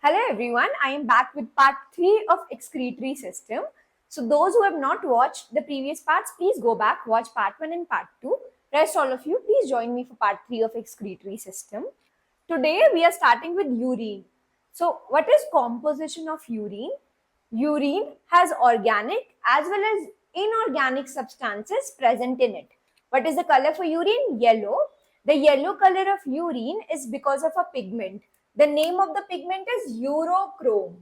Hello everyone, I am back with part 3 of excretory system. So those who have not watched the previous parts, please go back, watch part 1 and part 2. Rest all of you, please join me for part 3 of excretory system. Today we are starting with urine. So what is composition of urine? Urine has organic as well as inorganic substances present in it. What is the color for urine? Yellow. The yellow color of urine is because of a pigment. The name of the pigment is urochrome.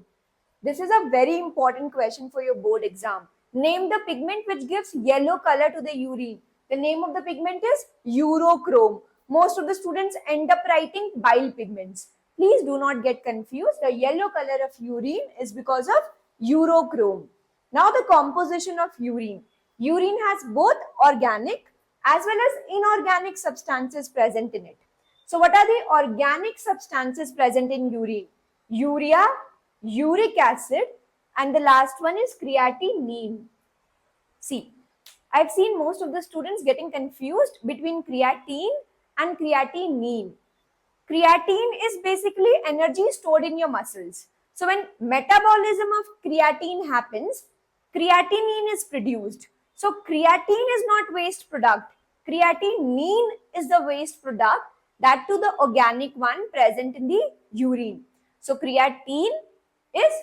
This is a very important question for your board exam. Name the pigment which gives yellow color to the urine. The name of the pigment is urochrome. Most of the students end up writing bile pigments. Please do not get confused. The yellow color of urine is because of urochrome. Now the composition of urine. Urine has both organic as well as inorganic substances present in it. So what are the organic substances present in urine? Urea, uric acid, and the last one is creatinine. See, I've seen most of the students getting confused between creatine and creatinine. Creatine is basically energy stored in your muscles. So when metabolism of creatine happens, creatinine is produced. So creatine is not waste product. Creatinine is the waste product, that to the organic one present in the urine. So creatine is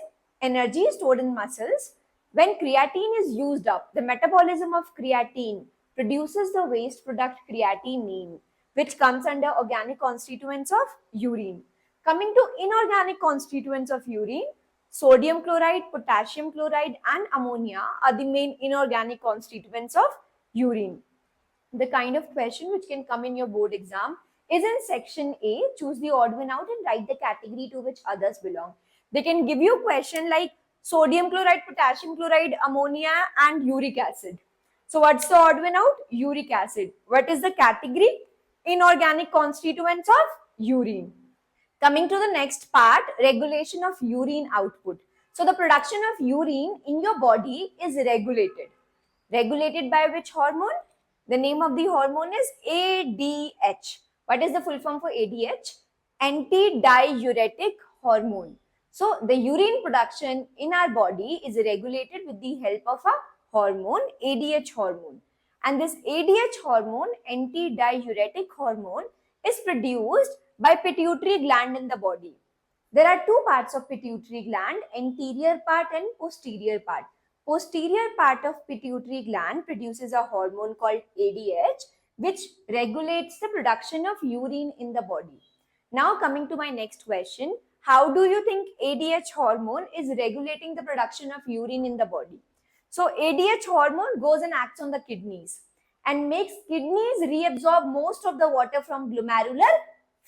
energy stored in muscles. When creatine is used up, the metabolism of creatine produces the waste product creatinine, which comes under organic constituents of urine. Coming to inorganic constituents of urine, sodium chloride, potassium chloride, and ammonia are the main inorganic constituents of urine. The kind of question which can come in your board exam is in section A. Choose the odd one out and write the category to which others belong. They can give you a question like sodium chloride, potassium chloride, ammonia, and uric acid. So what's the odd one out? Uric acid. What is the category? Inorganic constituents of urine. Coming to the next part, regulation of urine output. So the production of urine in your body is regulated. Regulated by which hormone? The name of the hormone is ADH. What is the full form for ADH? Antidiuretic hormone. So the urine production in our body is regulated with the help of a hormone, ADH hormone. And this ADH hormone, antidiuretic hormone, is produced by pituitary gland in the body. There are two parts of pituitary gland, anterior part and posterior part. Posterior part of pituitary gland produces a hormone called ADH, which regulates the production of urine in the body. Now coming to my next question, how do you think ADH hormone is regulating the production of urine in the body? So ADH hormone goes and acts on the kidneys and makes kidneys reabsorb most of the water from glomerular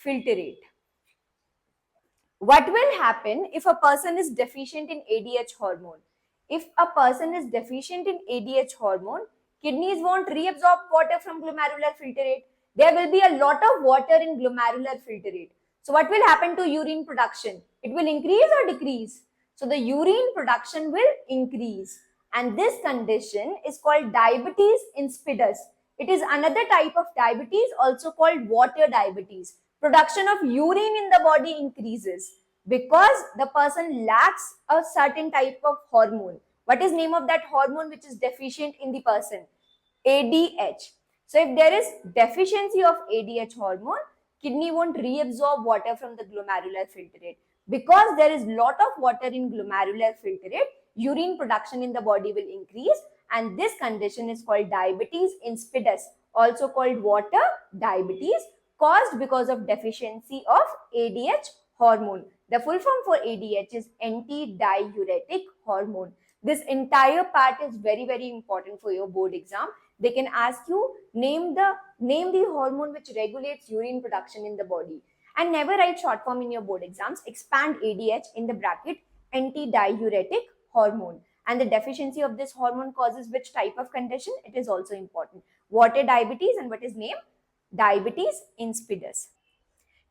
filtrate. What will happen if a person is deficient in ADH hormone? If a person is deficient in ADH hormone, kidneys won't reabsorb water from glomerular filtrate. There will be a lot of water in glomerular filtrate. So what will happen to urine production? It will increase or decrease? So the urine production will increase. And this condition is called diabetes insipidus. It is another type of diabetes, also called water diabetes. Production of urine in the body increases because the person lacks a certain type of hormone. What is name of that hormone which is deficient in the person? ADH. So if there is deficiency of ADH hormone, kidney won't reabsorb water from the glomerular filtrate. Because there is lot of water in glomerular filtrate, urine production in the body will increase, and this condition is called diabetes insipidus, also called water diabetes, caused because of deficiency of ADH hormone. The full form for ADH is antidiuretic hormone. This entire part is very, very important for your board exam. They can ask you, name the hormone which regulates urine production in the body. And never write short form in your board exams. Expand ADH in the bracket, antidiuretic hormone. And the deficiency of this hormone causes which type of condition? It is also important. Water diabetes, and what is name? Diabetes insipidus.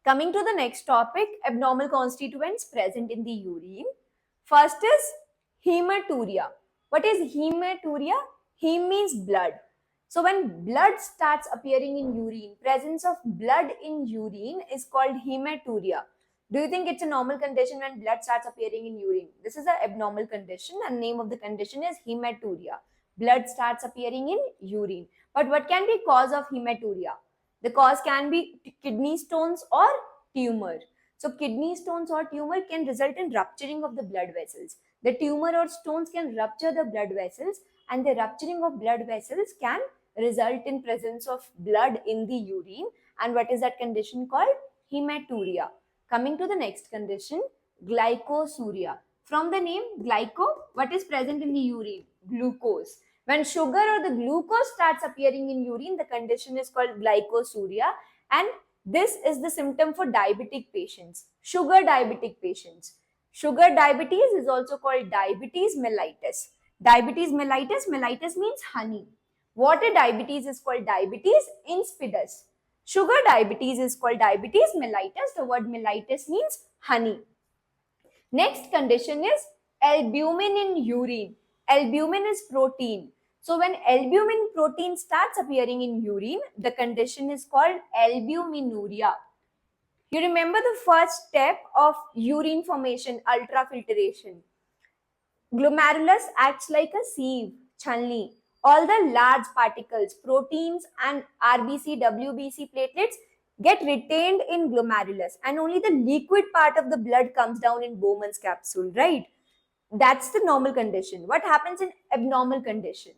Coming to the next topic, abnormal constituents present in the urine. First is hematuria. What is hematuria? Hem means blood. So when blood starts appearing in urine, presence of blood in urine is called hematuria. Do you think it's a normal condition when blood starts appearing in urine? This is an abnormal condition, and name of the condition is hematuria. Blood starts appearing in urine. But what can be cause of hematuria? The cause can be kidney stones or tumor. So kidney stones or tumor can result in rupturing of the blood vessels. The tumor or stones can rupture the blood vessels, and the rupturing of blood vessels can result in presence of blood in the urine. And what is that condition called? Hematuria. Coming to the next condition, glycosuria. From the name glyco, what is present in the urine? Glucose. When sugar or the glucose starts appearing in urine, the condition is called glycosuria, and this is the symptom for diabetic patients, sugar diabetic patients. Sugar diabetes is also called diabetes mellitus. Diabetes mellitus, mellitus means honey. Water diabetes is called diabetes insipidus. Sugar diabetes is called diabetes mellitus. The word mellitus means honey. Next condition is albumin in urine. Albumin is protein. So when albumin protein starts appearing in urine, the condition is called albuminuria. You remember the first step of urine formation, ultrafiltration. Glomerulus acts like a sieve, chanli. All the large particles, proteins and RBC, WBC platelets get retained in glomerulus, and only the liquid part of the blood comes down in Bowman's capsule, right? That's the normal condition. What happens in abnormal condition?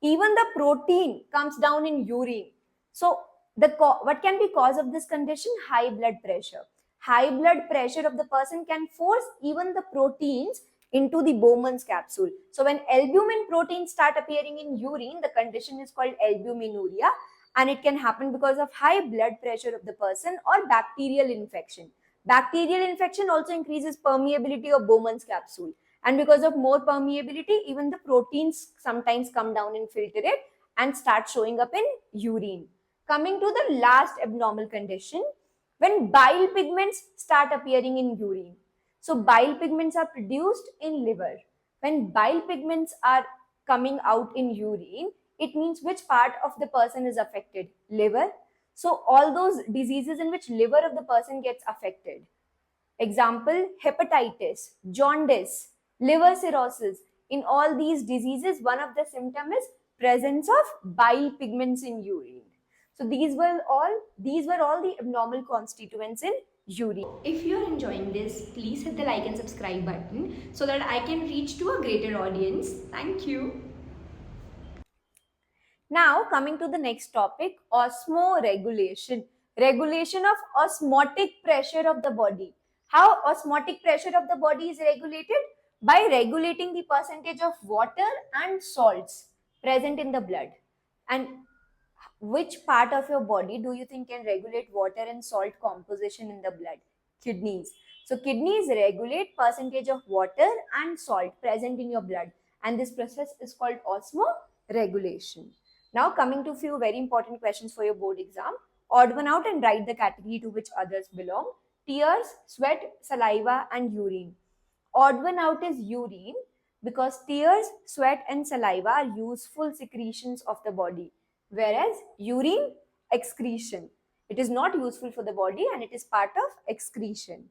Even the protein comes down in urine. So what can be cause of this condition? High blood pressure. High blood pressure of the person can force even the proteins into the Bowman's capsule. So when albumin proteins start appearing in urine, the condition is called albuminuria, and it can happen because of high blood pressure of the person or bacterial infection. Bacterial infection also increases permeability of Bowman's capsule. And because of more permeability, even the proteins sometimes come down and filter it and start showing up in urine. Coming to the last abnormal condition, when bile pigments start appearing in urine. So bile pigments are produced in liver. When bile pigments are coming out in urine, it means which part of the person is affected? Liver. So all those diseases in which liver of the person gets affected. Example, hepatitis, jaundice, liver cirrhosis. In all these diseases, one of the symptoms is presence of bile pigments in urine. So these were all the abnormal constituents in urine. If you are enjoying this, please hit the like and subscribe button so that I can reach to a greater audience. Thank you. Now coming to the next topic, osmoregulation. Regulation of osmotic pressure of the body. How osmotic pressure of the body is regulated? By regulating the percentage of water and salts present in the blood. And which part of your body do you think can regulate water and salt composition in the blood? Kidneys. So kidneys regulate percentage of water and salt present in your blood, and this process is called osmoregulation. Now coming to few very important questions for your board exam. Odd one out and write the category to which others belong. Tears, sweat, saliva and urine. Odd one out is urine because tears, sweat and saliva are useful secretions of the body, whereas urine, excretion. It is not useful for the body and it is part of excretion.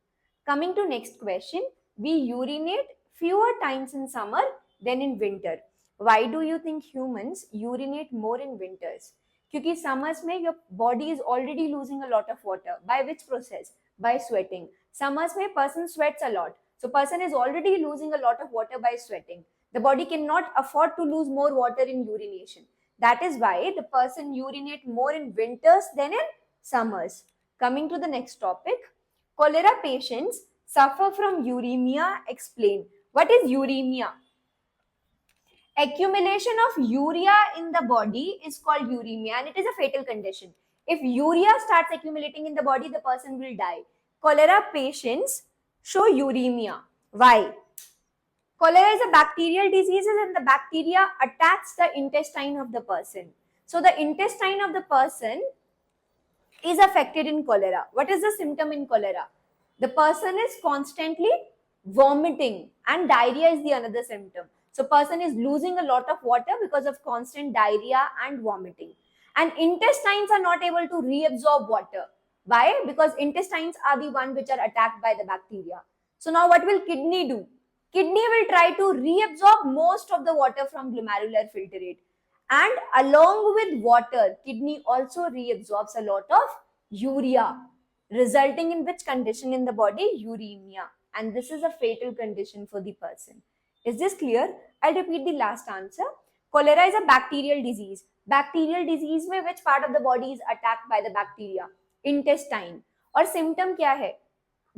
Coming to next question, we urinate fewer times in summer than in winter. Why do you think humans urinate more in winters? क्योंकि summers में your body is already losing a lot of water. By which process? By sweating. Summers में person sweats a lot. So person is already losing a lot of water by sweating. The body cannot afford to lose more water in urination. That is why the person urinate more in winters than in summers. Coming to the next topic, cholera patients suffer from uremia. Explain. What is uremia? Accumulation of urea in the body is called uremia, and it is a fatal condition. If urea starts accumulating in the body, the person will die. Cholera patients show uremia. Why? Cholera is a bacterial disease and the bacteria attacks the intestine of the person. So the intestine of the person is affected in cholera. What is the symptom in cholera? The person is constantly vomiting, and diarrhea is the another symptom. So person is losing a lot of water because of constant diarrhea and vomiting. And intestines are not able to reabsorb water. Why? Because intestines are the one which are attacked by the bacteria. So now what will kidney do? Kidney will try to reabsorb most of the water from glomerular filtrate. And along with water, kidney also reabsorbs a lot of urea, resulting in which condition in the body? Uremia. And this is a fatal condition for the person. Is this clear? I'll repeat the last answer. Cholera is a bacterial disease. Bacterial disease में which part of the body is attacked by the bacteria? Intestine. और symptom क्या है?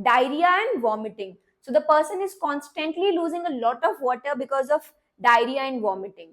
Diarrhea and vomiting. So the person is constantly losing a lot of water because of diarrhea and vomiting.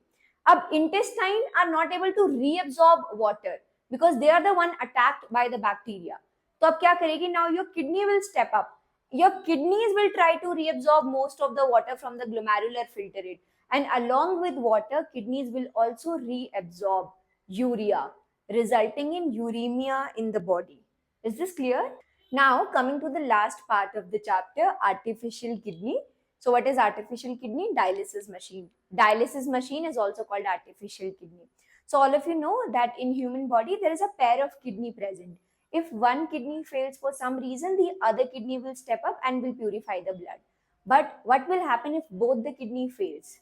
अब intestine are not able to reabsorb water because they are the one attacked by the bacteria. तो अब क्या करेगी? Now your kidney will step up. Your kidneys will try to reabsorb most of the water from the glomerular filtrate, and along with water, kidneys will also reabsorb urea, resulting in uremia in the body. Is this clear? Now coming to the last part of the chapter, artificial kidney. So what is artificial kidney? Dialysis machine. Dialysis machine is also called artificial kidney. So all of you know that in human body there is a pair of kidney present. If one kidney fails for some reason, the other kidney will step up and will purify the blood. But what will happen if both the kidney fails?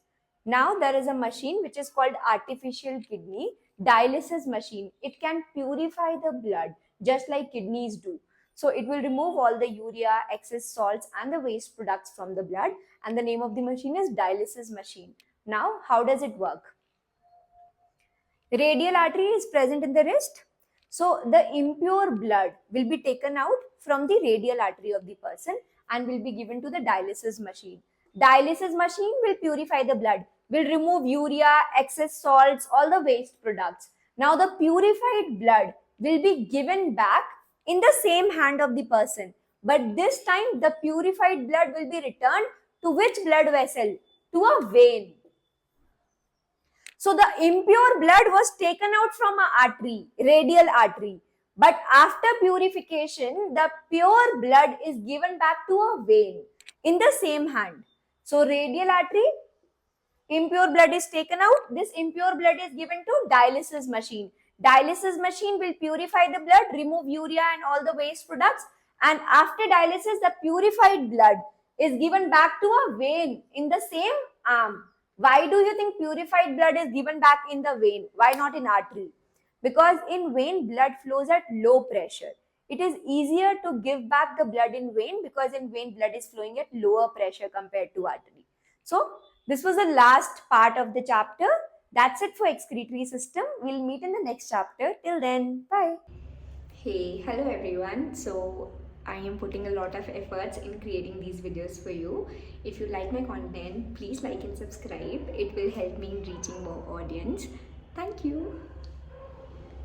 Now there is a machine which is called artificial kidney, dialysis machine. It can purify the blood just like kidneys do. So it will remove all the urea, excess salts and the waste products from the blood, and the name of the machine is dialysis machine. Now how does it work? Radial artery is present in the wrist. So the impure blood will be taken out from the radial artery of the person and will be given to the dialysis machine. Dialysis machine will purify the blood, will remove urea, excess salts, all the waste products. Now the purified blood will be given back in the same hand of the person. But this time the purified blood will be returned to which blood vessel? To a vein. So the impure blood was taken out from an artery, radial artery. But after purification, the pure blood is given back to a vein in the same hand. So radial artery, impure blood is taken out. This impure blood is given to dialysis machine. Dialysis machine will purify the blood, remove urea and all the waste products. And after dialysis, the purified blood is given back to a vein in the same arm. Why do you think purified blood is given back in the vein? Why not in artery? Because in vein, blood flows at low pressure. It is easier to give back the blood in vein because in vein, blood is flowing at lower pressure compared to artery. So, this was the last part of the chapter. That's it for excretory system. We'll meet in the next chapter. Till then, bye. Hey, hello everyone. So I am putting a lot of efforts in creating these videos for you. If you like my content, please like and subscribe. It will help me in reaching more audience. Thank you.